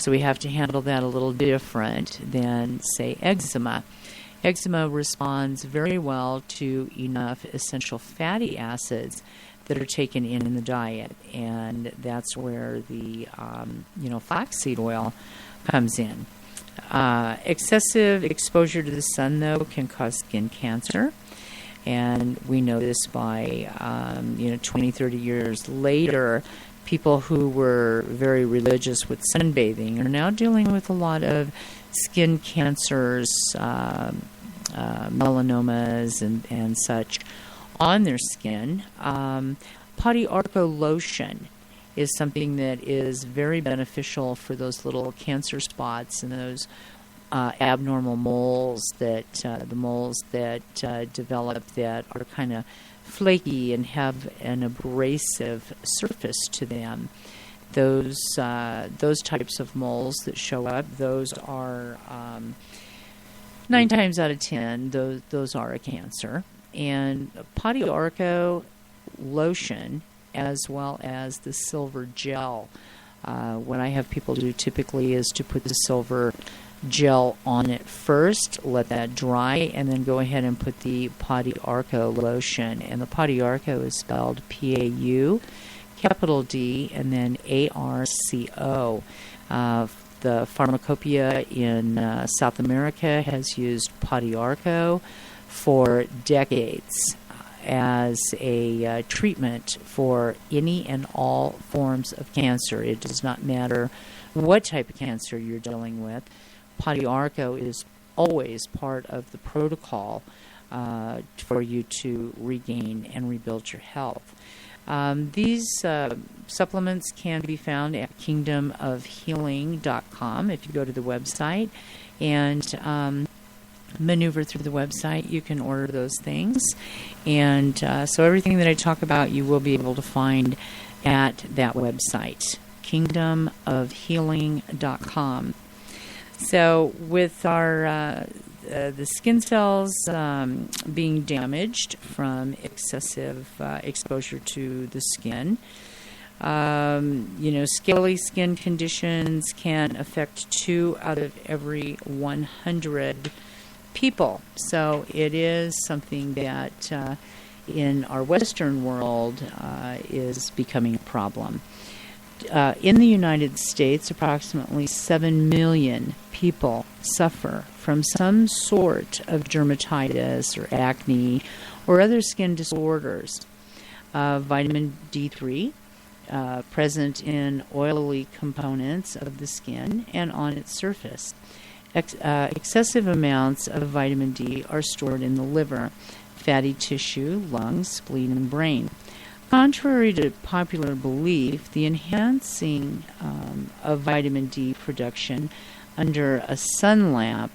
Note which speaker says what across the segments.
Speaker 1: So we have to handle that a little different than, say, eczema. Eczema responds very well to enough essential fatty acids that are taken in the diet, and that's where the flaxseed oil comes in. Excessive exposure to the sun, though, can cause skin cancer, and we know this by 20, 30 years later. People who were very religious with sunbathing are now dealing with a lot of skin cancers, melanomas and such on their skin. Podiarco lotion is something that is very beneficial for those little cancer spots and those abnormal moles that develop that are kind of flaky and have an abrasive surface to them. Those types of moles that show up, those are 9 times out of 10, those are a cancer. And Podiarco lotion, as well as the silver gel. What I have people do typically is to put the silver gel on it first, let that dry, and then go ahead and put the Podiarco lotion. And the Podiarco is spelled P-A-U, capital D, and then A-R-C-O. The pharmacopoeia in South America has used Podiarco for decades as a treatment for any and all forms of cancer. It does not matter what type of cancer you're dealing with. Podiarco is always part of the protocol for you to regain and rebuild your health. These supplements can be found at kingdomofhealing.com. If you go to the website and maneuver through the website, you can order those things. And so everything that I talk about, you will be able to find at that website, kingdomofhealing.com. So with our the skin cells being damaged from excessive exposure to the skin, scaly skin conditions can affect 2 out of every 100 people. So it is something that in our Western world is becoming a problem. In the United States, approximately 7 million people suffer from some sort of dermatitis or acne or other skin disorders. Vitamin D3, present in oily components of the skin and on its surface. Excessive amounts of vitamin D are stored in the liver, fatty tissue, lungs, spleen, and brain. Contrary to popular belief, the enhancing of vitamin D production under a sun lamp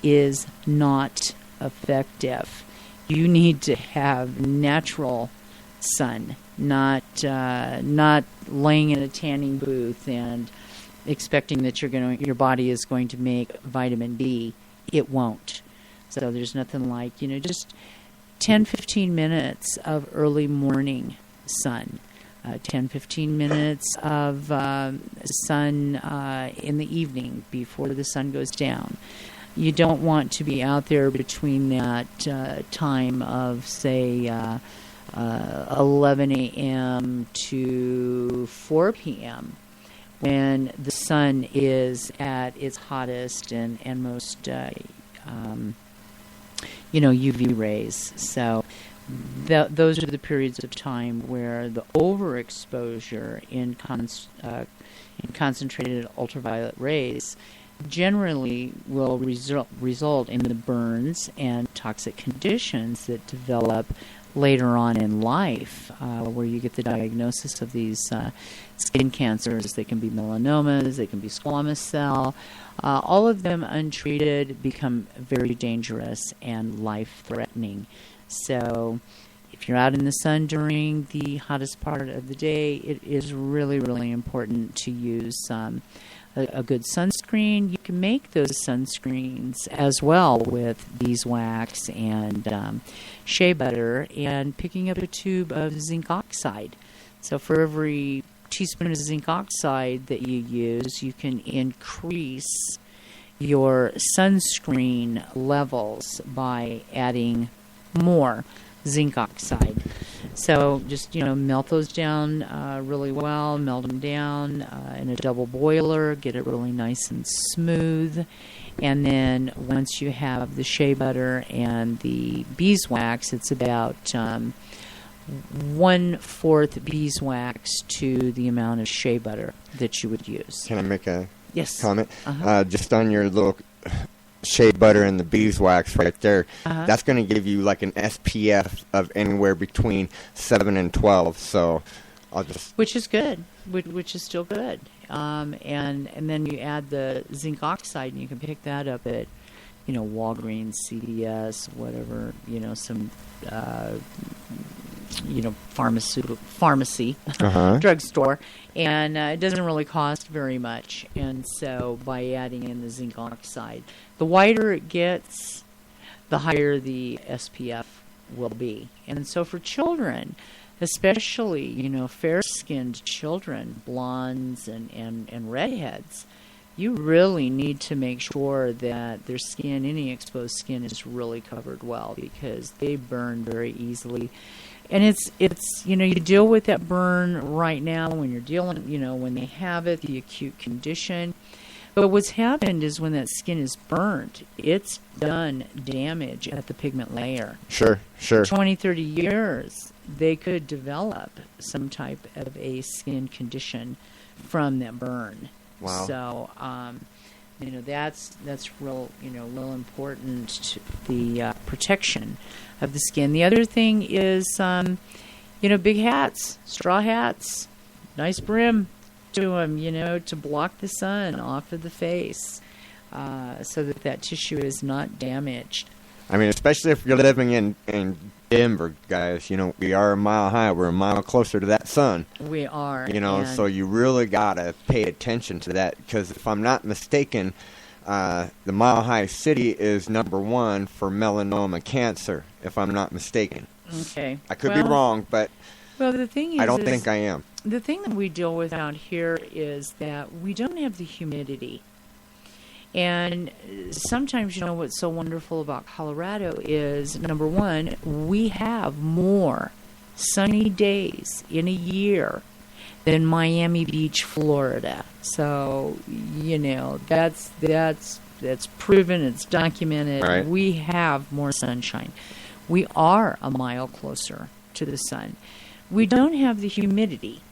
Speaker 1: is not effective. You need to have natural sun, not laying in a tanning booth and expecting that your body is going to make vitamin D. It won't. So there's nothing like, just 10-15 minutes of early morning sun, 10-15 minutes of sun in the evening before the sun goes down. You don't want to be out there between that time of, say, 11 a.m. to 4 p.m. when the sun is at its hottest and most UV rays. So those are the periods of time where the overexposure in concentrated ultraviolet rays generally will result in the burns and toxic conditions that develop later on in life, where you get the diagnosis of these skin cancers. They can be melanomas, they can be squamous cell. All of them untreated become very dangerous and life-threatening. So if you're out in the sun during the hottest part of the day, it is really, really important to use a good sunscreen. You can make those sunscreens as well with beeswax and shea butter and picking up a tube of zinc oxide. So for every teaspoon of zinc oxide that you use, you can increase your sunscreen levels by adding more zinc oxide. So just, melt those down really well, melt them down in a double boiler, get it really nice and smooth. And then once you have the shea butter and the beeswax, it's about 1/4 beeswax to the amount of shea butter that you would use.
Speaker 2: Can I make a
Speaker 1: Yes.
Speaker 2: comment?
Speaker 1: Uh-huh.
Speaker 2: Just on your little shea butter and the beeswax right there,
Speaker 1: Uh-huh.
Speaker 2: that's going to give you like an SPF of anywhere between 7 and 12. So I'll just...
Speaker 1: Which is good, which is still good. And then you add the zinc oxide, and you can pick that up at, Walgreens, CVS, whatever, some, pharmacy,
Speaker 2: Uh-huh.
Speaker 1: drugstore, and it doesn't really cost very much. And so by adding in the zinc oxide, the whiter it gets, the higher the SPF will be. And so for children, especially, fair-skinned children, blondes and redheads, you really need to make sure that their skin, any exposed skin, is really covered well, because they burn very easily. And it's you deal with that burn right now when you're dealing, when they have it, the acute condition. But what's happened is when that skin is burnt, it's done damage at the pigment layer.
Speaker 2: Sure.
Speaker 1: 20, 30 years, they could develop some type of a skin condition from that burn.
Speaker 2: Wow.
Speaker 1: So, that's real important to the protection of the skin. The other thing is, big hats, straw hats, nice brim to them, to block the sun off of the face, so that tissue is not damaged.
Speaker 2: I mean, especially if you're living in Denver, guys, we are a mile high. We're a mile closer to that sun.
Speaker 1: We are.
Speaker 2: So you really got to pay attention to that, because if I'm not mistaken, the Mile High City is #1 for melanoma cancer, if I'm not mistaken.
Speaker 1: Okay.
Speaker 2: I could be wrong, but
Speaker 1: the thing is,
Speaker 2: I don't think I am.
Speaker 1: The thing that we deal with out here is that we don't have the humidity. And sometimes, what's so wonderful about Colorado is, number one, we have more sunny days in a year than Miami Beach, Florida. So, that's proven, it's documented.
Speaker 2: Right.
Speaker 1: We have more sunshine. We are a mile closer to the sun. We don't have the humidity.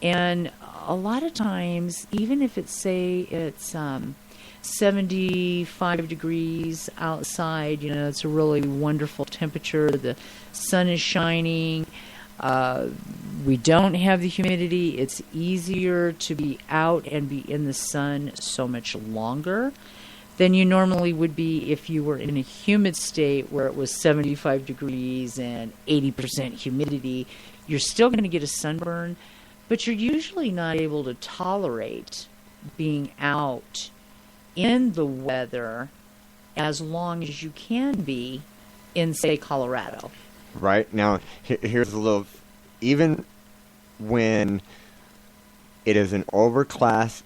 Speaker 1: And a lot of times, even if it's 75 degrees outside, it's a really wonderful temperature, the sun is shining, we don't have the humidity, it's easier to be out and be in the sun so much longer than you normally would be if you were in a humid state where it was 75 degrees and 80% humidity. You're still going to get a sunburn, but you're usually not able to tolerate being out in the weather as long as you can be in, say, Colorado.
Speaker 2: Right. Now, here's a little... Even when it is an overcast,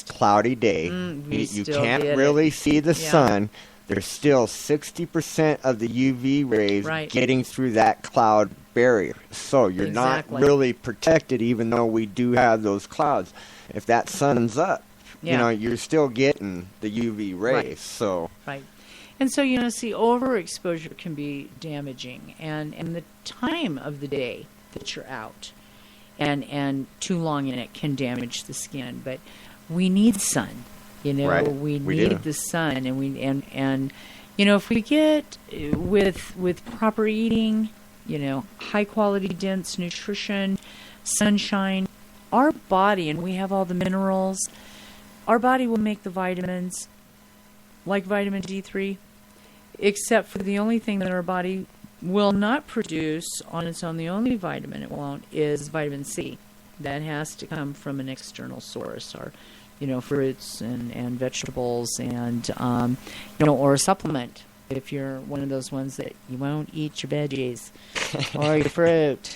Speaker 2: cloudy day, you can't really see the sun, there's still 60% of the UV rays getting through that cloud barrier. So you're not really protected, even though we do have those clouds. If that sun's up, you're still getting the UV rays.
Speaker 1: Right. And so, see, overexposure can be damaging. And the time of the day that you're out and too long in it can damage the skin. But we need sun. We need the sun. And if we get with proper eating, high quality, dense nutrition, sunshine, our body, and we have all the minerals, our body will make the vitamins, like vitamin D3, except for the only thing that our body will not produce on its own, the only vitamin it won't, is vitamin C. That has to come from an external source, or, fruits and vegetables, and, or a supplement. If you're one of those ones that you won't eat your veggies or your fruit,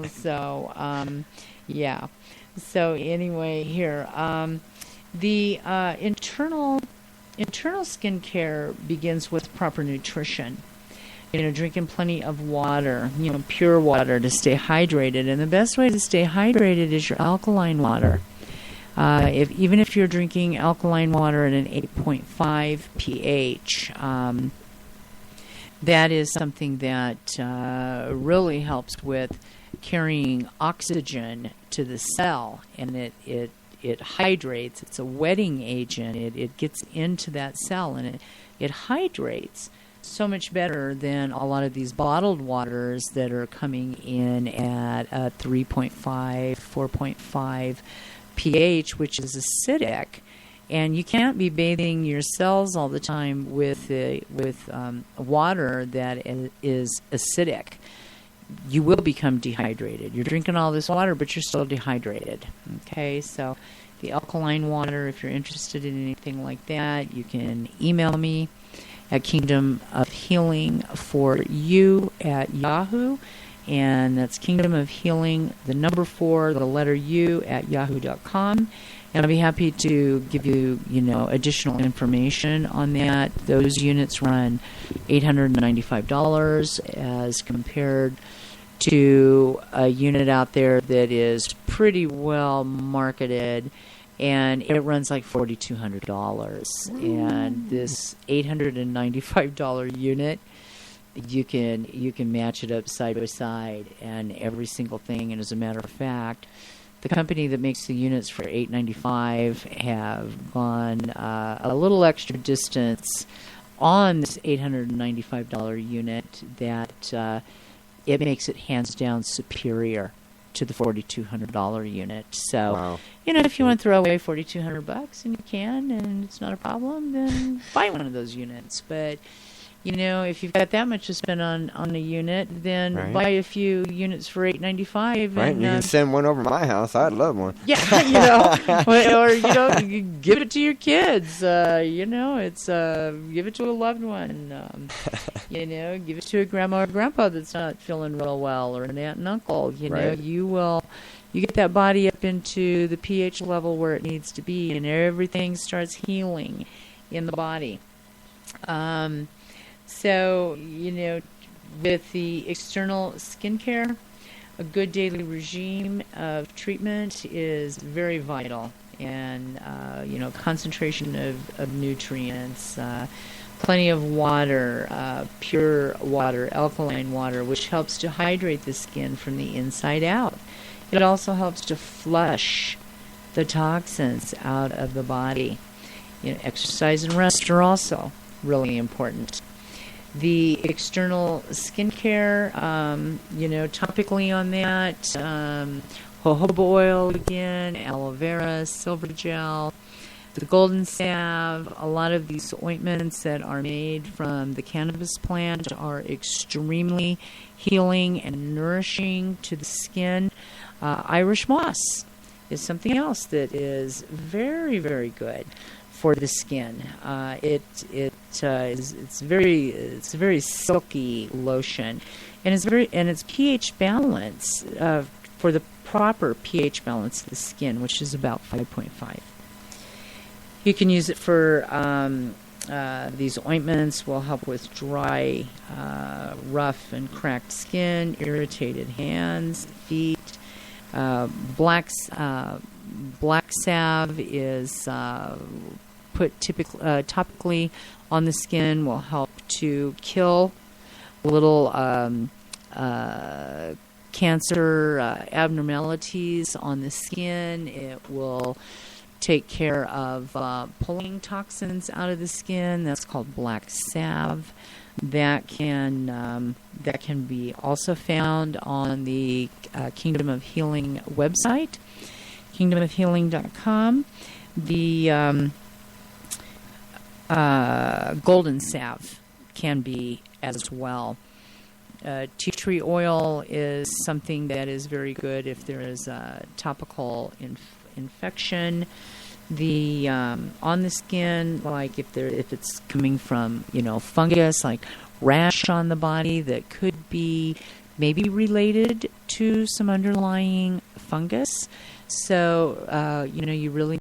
Speaker 1: So, Yeah. So anyway, here, the internal skincare begins with proper nutrition. Drinking plenty of water, pure water to stay hydrated. And the best way to stay hydrated is your alkaline water. Even if you're drinking alkaline water at an 8.5 pH, that is something that really helps with carrying oxygen to the cell, and it hydrates. It's a wetting agent. It gets into that cell, and it hydrates so much better than a lot of these bottled waters that are coming in at 3.5, 4.5 pH, which is acidic. And you can't be bathing your cells all the time with water that is acidic. You will become dehydrated. You're drinking all this water, but you're still dehydrated. Okay, so the alkaline water, if you're interested in anything like that, you can email me at kingdomofhealing4u@yahoo, and that's Kingdom of Healing, the number 4, the letter U @yahoo.com. And I'll be happy to give you, additional information on that. Those units run $895 as compared to a unit out there that is pretty well marketed, and it runs like $4,200. And this $895 unit, you can match it up side by side and every single thing. And as a matter of fact, the company that makes the units for $895 have gone a little extra distance on this $895 unit that it makes it hands down superior to the $4,200 unit. So, wow. If you want to throw away $4,200 and you can, and it's not a problem, then buy one of those units. But if you've got that much to spend on a unit, then buy a few units for $895.
Speaker 2: Right, and you can send one over my house. I'd love one.
Speaker 1: Yeah, or you give it to your kids. It's give it to a loved one. Give it to a grandma or grandpa that's not feeling real well, or an aunt and uncle. You get that body up into the pH level where it needs to be, and everything starts healing in the body. So, with the external skincare, a good daily regime of treatment is very vital. And, concentration of nutrients, plenty of water, pure water, alkaline water, which helps to hydrate the skin from the inside out. It also helps to flush the toxins out of the body. Exercise and rest are also really important. The external skincare, topically on that, jojoba oil again, aloe vera, silver gel, the golden salve. A lot of these ointments that are made from the cannabis plant are extremely healing and nourishing to the skin. Irish moss is something else that is very, very good for the skin. It's a very silky lotion, and it's pH balance for the proper pH balance of the skin, which is about 5.5. You can use it for these ointments. Will help with dry, rough, and cracked skin, irritated hands, feet. Black salve is put topically on the skin, will help to kill little cancer abnormalities on the skin. It will take care of pulling toxins out of the skin. That's called black salve. That can be also found on the Kingdom of Healing website, kingdomofhealing.com. The golden salve can be as well. Tea tree oil is something that is very good if there is a topical infection. The on the skin, like if it's coming from fungus, like rash on the body that could be maybe related to some underlying fungus. So, you really